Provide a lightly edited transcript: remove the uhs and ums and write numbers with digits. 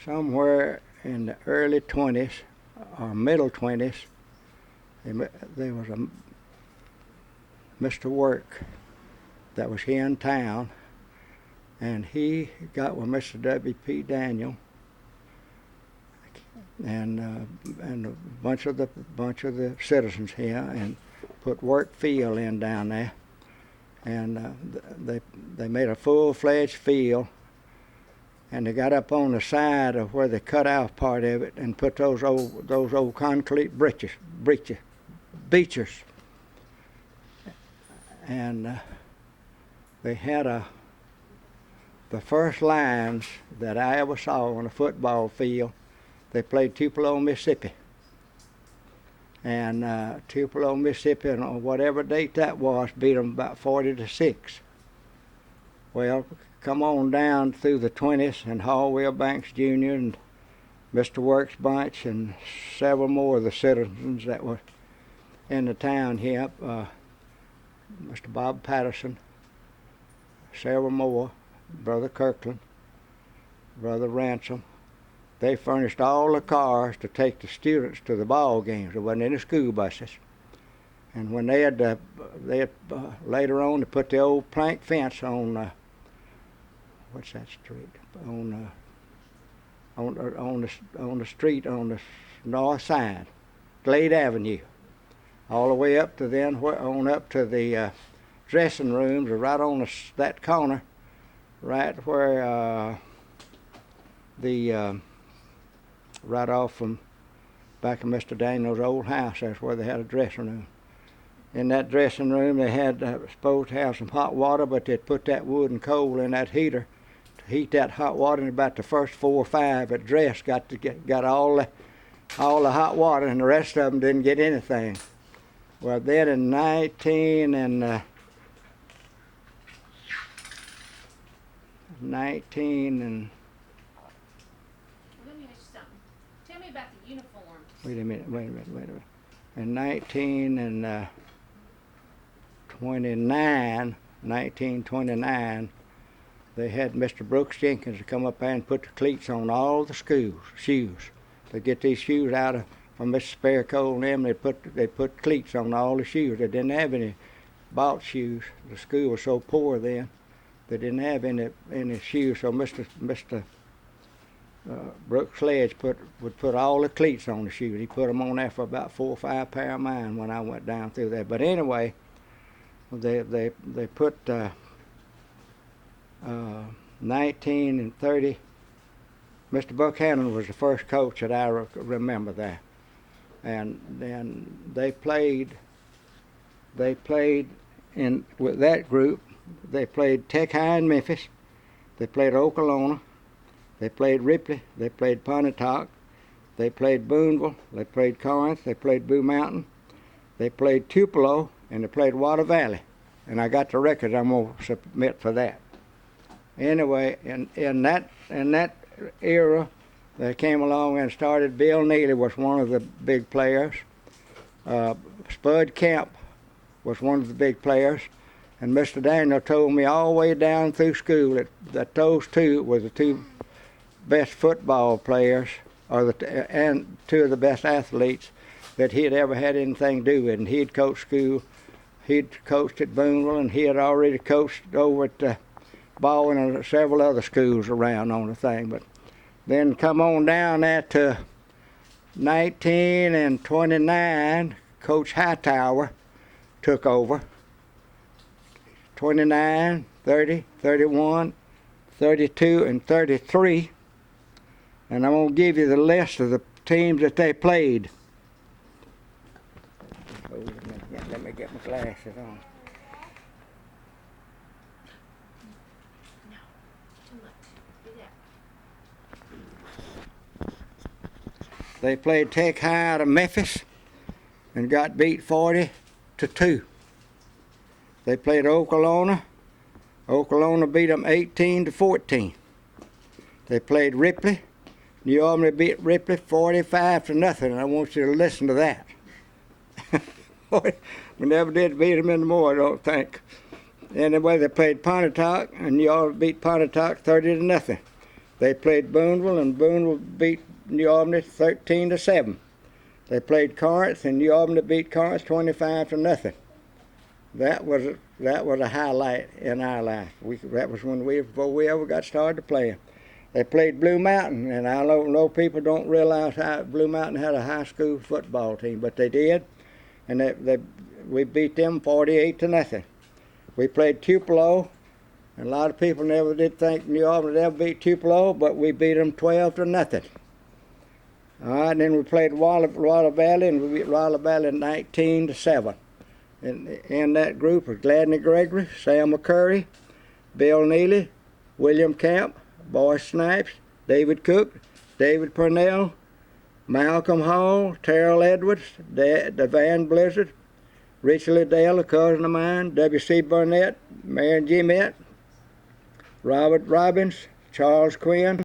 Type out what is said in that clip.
somewhere in the early 20s or middle 20s, there was a Mr. Work that was here in town, and he got with Mr. W.P. Daniel and a bunch of the citizens here, and put Work Field in down there, and they made a full-fledged field, and they got up on the side of where they cut out part of it and put those old concrete bleachers, and they had the first lines that I ever saw on a football field. They played Tupelo, Mississippi, and Tupelo, Mississippi, on whatever date that was, beat them about 40-6. Well, come on down through the 20s, and Hallwell Banks Jr. and Mr. Works bunch and several more of the citizens that were in the town here, Mr. Bob Patterson, several more, Brother Kirkland, Brother Ransom. They furnished all the cars to take the students to the ball games. There wasn't any school buses. And when they had later on to put the old plank fence on what's that street? On the street on the north side, Glade Avenue, all the way up to up to the dressing rooms, right on that corner, right where right off from back of Mr. Daniel's old house. That's where they had a dressing room. In that dressing room, they had supposed to have some hot water, but they'd put that wood and coal in that heater to heat that hot water. And about the first 4 or 5 at dress got all the hot water, and the rest of them didn't get anything. Well, then in 19 and 19 and Tell me about the uniforms. Wait a minute. In 1929, they had Mr. Brooks Jenkins to come up there and put the cleats on all the shoes. They get these shoes from Mr. Sparrow and them. They put cleats on all the shoes. They didn't have any bought shoes. The school was so poor then. They didn't have any shoes. So Mr. Brooks Sledge would put all the cleats on the shoes. He put them on there for about 4 or 5 pair of mine when I went down through there. But anyway, they put 19 and 30. Mr. Buchanan was the first coach that I remember there, and then they played in with that group. They played Tech High in Memphis. They played Okolona. They played Ripley. They played Pontotoc. They played Boonville. They played Corinth. They played Blue Mountain. They played Tupelo, and they played Water Valley. And I got the records I'm going to submit for that. Anyway, in that era, they came along and started. Bill Neely was one of the big players. Spud Kemp was one of the big players. And Mr. Daniel told me all the way down through school that those two were the two best football players, and two of the best athletes that he had ever had anything to do with. And he'd coached school. He'd coached at Boonville, and he had already coached over at Baldwin and several other schools around on the thing. But then come on down there to 19 and 29, Coach Hightower took over. 29, 30, 31, 32, and 33. And I'm going to give you the list of the teams that they played. Oh, let me get my glasses on. No, too much. Do that. They played Tech High out of Memphis and got beat 40-2. They played Okolona. Okolona beat them 18-14. They played Ripley. New Albany beat Ripley 45-0, and I want you to listen to that. We never did beat them anymore, I don't think. Anyway, they played Pontotoc, and New Albany beat Pontotoc 30-0. They played Boonville, and Boonville beat New Albany 13-7. They played Corinth, and New Albany beat Corinth 25-0. That was a highlight in our life. That was before we ever got started playing. They played Blue Mountain, and I know people don't realize how Blue Mountain had a high school football team, but they did, and we beat them 48-0. We played Tupelo, and a lot of people never did think New Albany would ever beat Tupelo, but we beat them 12-0. All right, and then we played Waller Valley, and we beat Waller Valley 19-7. And in that group was Gladney Gregory, Sam McCurry, Bill Neely, William Camp, Boyce Snipes, David Cook, David Purnell, Malcolm Hall, Terrell Edwards, Devan Blizzard, Richard Liddell, a cousin of mine, W.C. Burnett, Marion G. Met, Robert Robbins, Charles Quinn,